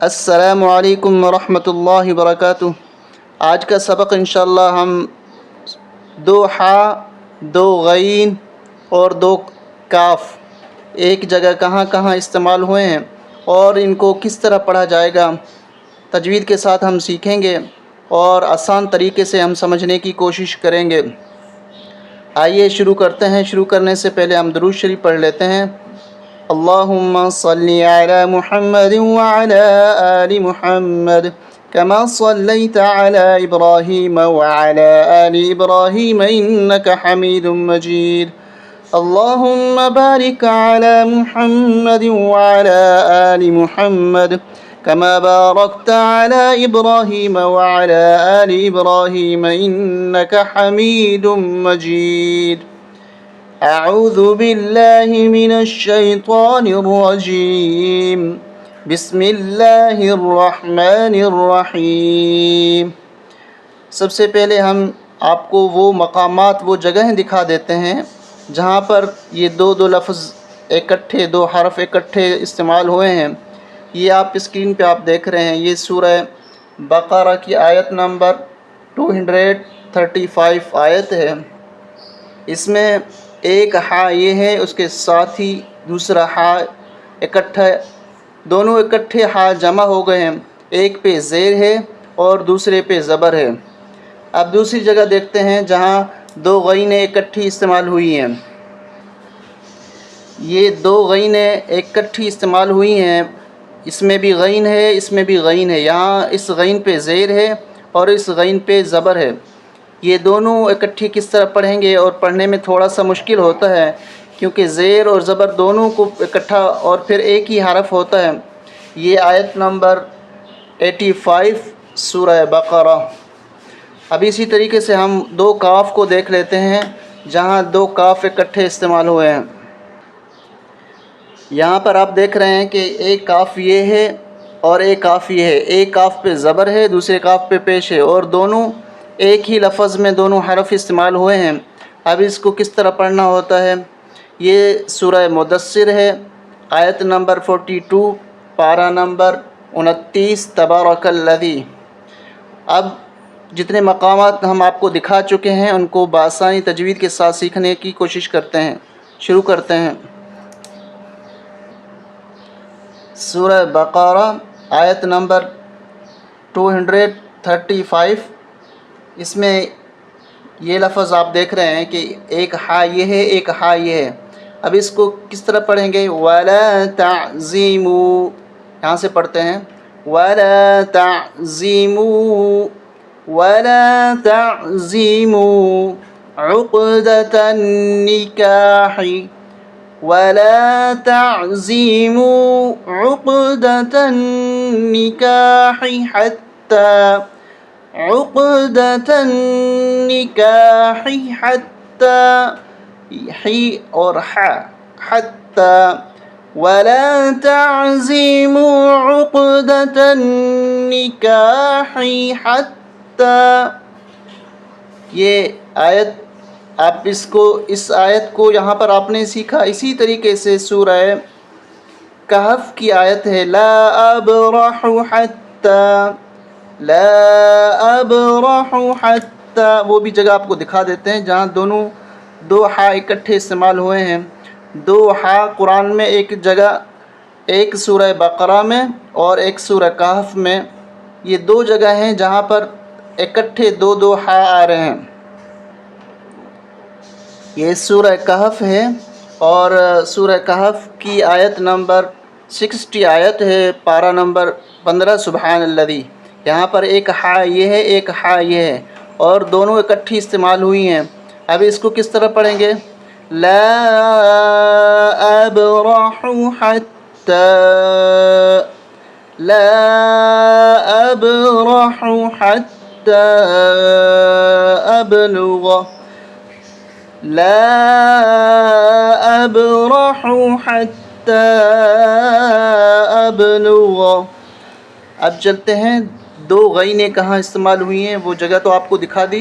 السلام علیکم ورحمۃ اللہ وبرکاتہ۔ آج کا سبق انشاءاللہ ہم دو حا، دو غین اور دو کاف ایک جگہ کہاں کہاں استعمال ہوئے ہیں اور ان کو کس طرح پڑھا جائے گا تجوید کے ساتھ ہم سیکھیں گے اور آسان طریقے سے ہم سمجھنے کی کوشش کریں گے۔ آئیے شروع کرتے ہیں۔ شروع کرنے سے پہلے ہم درود شریف پڑھ لیتے ہیں۔ اللہم صلی علی محمد وعلی آل محمد كما صليت على إبراهيم وعلى آل إبراهيم إنك حميد مجيد اللهم بارك على محمد وعلى آل محمد كما باركت على إبراهيم وعلى آل إبراهيم إنك حميد مجيد أعوذ بالله من الشيطان الرجيم بسم اللہ الرحمن الرحیم۔ سب سے پہلے ہم آپ کو وہ مقامات، وہ جگہیں دکھا دیتے ہیں جہاں پر یہ دو لفظ اکٹھے، دو حرف اکٹھے استعمال ہوئے ہیں۔ یہ آپ اسکرین پہ آپ دیکھ رہے ہیں، یہ سورہ بقرہ کی آیت نمبر 235 آیت ہے۔ اس میں ایک ہا یہ ہے، اس کے ساتھ ہی دوسرا ہا اکٹھا، دونوں اکٹھے ہا جمع ہو گئے ہیں، ایک پہ زیر ہے اور دوسرے پہ زبر ہے۔ اب دوسری جگہ دیکھتے ہیں جہاں دو غینیں اکٹھی استعمال ہوئی ہیں۔ یہ دو غینیں اکٹھی استعمال ہوئی ہیں، اس میں بھی غین ہے، اس میں بھی غین ہے۔ یہاں اس غین پہ زیر ہے اور اس غین پہ زبر ہے۔ یہ دونوں اکٹھی کس طرح پڑھیں گے، اور پڑھنے میں تھوڑا سا مشکل ہوتا ہے کیونکہ زیر اور زبر دونوں کو اکٹھا اور پھر ایک ہی حرف ہوتا ہے۔ یہ آیت نمبر 85 سورہ بقرہ۔ اب اسی طریقے سے ہم دو کاف کو دیکھ لیتے ہیں جہاں دو کاف اکٹھے استعمال ہوئے ہیں۔ یہاں پر آپ دیکھ رہے ہیں کہ ایک کاف یہ ہے اور ایک کاف یہ ہے، ایک کاف پہ زبر ہے، دوسرے کاف پہ پیش ہے، اور دونوں ایک ہی لفظ میں دونوں حرف استعمال ہوئے ہیں۔ اب اس کو کس طرح پڑھنا ہوتا ہے؟ یہ سورہ مدثر ہے، آیت نمبر 42، پارہ نمبر 29، تبارک الذی۔ اب جتنے مقامات ہم آپ کو دکھا چکے ہیں ان کو بآسانی تجوید کے ساتھ سیکھنے کی کوشش کرتے ہیں۔ شروع کرتے ہیں۔ سورہ بقرہ آیت نمبر 235۔ اس میں یہ لفظ آپ دیکھ رہے ہیں کہ ایک ہا یہ ہے، ایک ہا یہ ہے۔ اب اس کو کس طرح پڑھیں گے؟ وَلَا تَعْزِمُوا، یہاں سے پڑھتے ہیں وَلَا تَعْزِمُوا وَلَا تَعْزِمُوا عُقْدَةَ النِّكَاحِ وَلَا تَعْزِمُوا عُقْدَةَ النِّكَاحِ حَتَّى عقدة النکاح حتى حی اور حتى ولا تعزموا عقدة النکاح حتى۔ یہ آیت آپ اس آیت کو یہاں پر آپ نے سیکھا۔ اسی طریقے سے سورہ کہف کی آیت ہے لا ابرح حتى لا ابرح حتى، وہ بھی جگہ آپ کو دکھا دیتے ہیں جہاں دو ہا اکٹھے استعمال ہوئے ہیں۔ دو ہا قرآن میں ایک جگہ، ایک سورہ بقرہ میں اور ایک سورہ کہف میں، یہ دو جگہ ہیں جہاں پر اکٹھے دو ہا آ رہے ہیں۔ یہ سورہ کہف ہے اور سورہ کہف کی آیت نمبر 60 آیت ہے، پارہ نمبر 15، سبحان الذی۔ یہاں پر ایک ہا یہ ہے، ایک ہا یہ ہے، اور دونوں اکٹھی استعمال ہوئی ہیں۔ اب اس کو کس طرح پڑھیں گے؟ لا ابرح حتى لا ابرح حتى ابلغ لا ابرح حتى ابلغ۔ اب چلتے ہیں دو غینیں کہاں استعمال ہوئی ہیں، وہ جگہ تو آپ کو دکھا دی،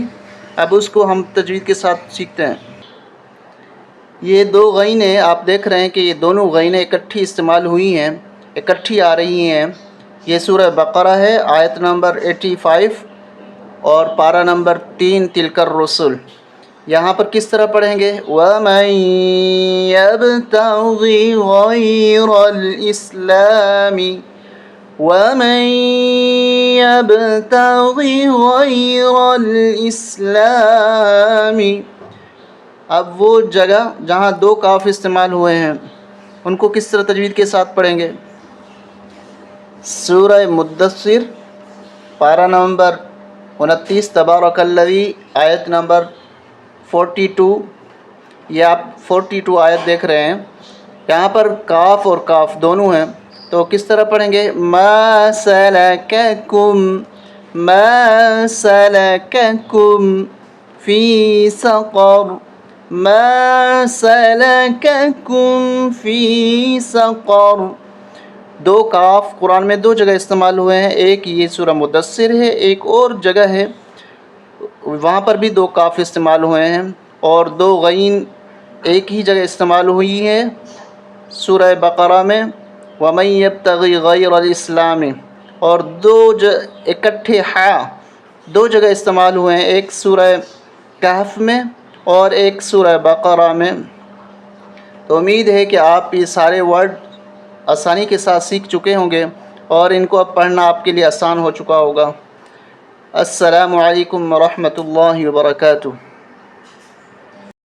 اب اس کو ہم تجوید کے ساتھ سیکھتے ہیں۔ یہ دو غینیں آپ دیکھ رہے ہیں کہ یہ دونوں غینیں اکٹھی استعمال ہوئی ہیں، اکٹھی آ رہی ہیں۔ یہ سورہ بقرہ ہے، آیت نمبر 85 اور پارہ نمبر 3 تلک الرسل۔ یہاں پر کس طرح پڑھیں گے؟ وَمَن يَبْتَغِ غَيْرَ الْإِسْلَامِ وَمَن يَبْتَغِ غَيْرَ الْإِسْلَامِ۔ اب وہ جگہ جہاں دو کاف استعمال ہوئے ہیں ان کو کس طرح تجوید کے ساتھ پڑھیں گے؟ سورہ مدثر پارہ نمبر 29 تبارک الذی، آیت نمبر 42۔ یہ آپ 42 آیت دیکھ رہے ہیں، یہاں پر کاف اور کاف دونوں ہیں، تو کس طرح پڑھیں گے؟ ما سلککم فی سقر، ما سلککم فی سقر۔ دو کاف قرآن میں دو جگہ استعمال ہوئے ہیں، ایک یہ سورہ مدثر ہے، ایک اور جگہ ہے وہاں پر بھی دو کاف استعمال ہوئے ہیں، اور دو غین ایک ہی جگہ استعمال ہوئی ہے سورہ بقرہ میں، وَمَن يَبْتَغِ غَيْرَ الْإِسْلَامِ، اور دو اکٹھے ہا دو جگہ استعمال ہوئے ہیں، ایک سورہ کہف میں اور ایک سورہ بقرہ میں۔ تو امید ہے کہ آپ یہ سارے ورڈ آسانی کے ساتھ سیکھ چکے ہوں گے اور ان کو اب پڑھنا آپ کے لیے آسان ہو چکا ہوگا۔ السلام علیکم ورحمۃ اللہ وبرکاتہ۔